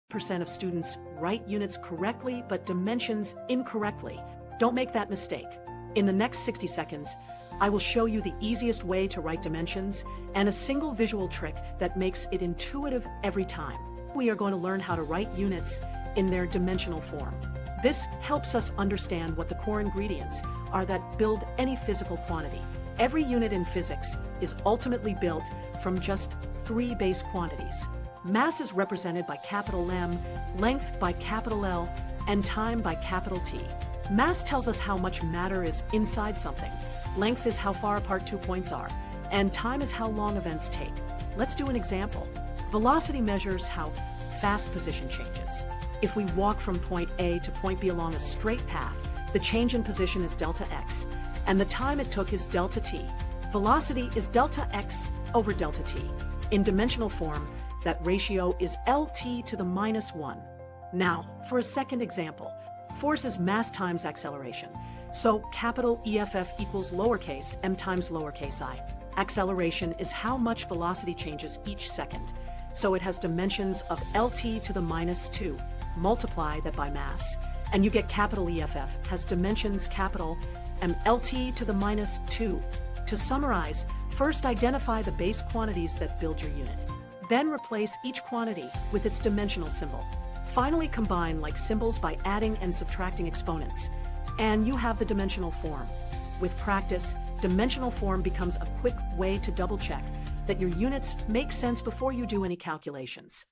percent of students write units correctly but dimensions incorrectly. Don't make that mistake. In the next 60 seconds, I will show you the easiest way to write dimensions and a single visual trick that makes it intuitive every time. We are going to learn how to write units in their dimensional form. This helps us understand what the core ingredients are that build any physical quantity. Every unit in physics is ultimately built from just 3 base quantities. Mass is represented by capital M, length by capital L, and time by capital T. Mass tells us how much matter is inside something. Length is how far apart 2 points are, and time is how long events take. Let's do an example. Velocity measures how fast position changes. If we walk from point A to point B along a straight path, the change in position is delta x, and the time it took is delta t. Velocity is delta x over delta t. In dimensional form, that ratio is LT to the minus 1. Now, for a second example, force is mass times acceleration. So capital EFF equals lowercase m times lowercase I. Acceleration is how much velocity changes each second. So it has dimensions of LT to the minus 2. Multiply that by mass, and you get capital EFF has dimensions capital M LT to the minus 2. To summarize, first identify the base quantities that build your unit. Then replace each quantity with its dimensional symbol. Finally, combine like symbols by adding and subtracting exponents, and you have the dimensional form. With practice, dimensional form becomes a quick way to double-check that your units make sense before you do any calculations.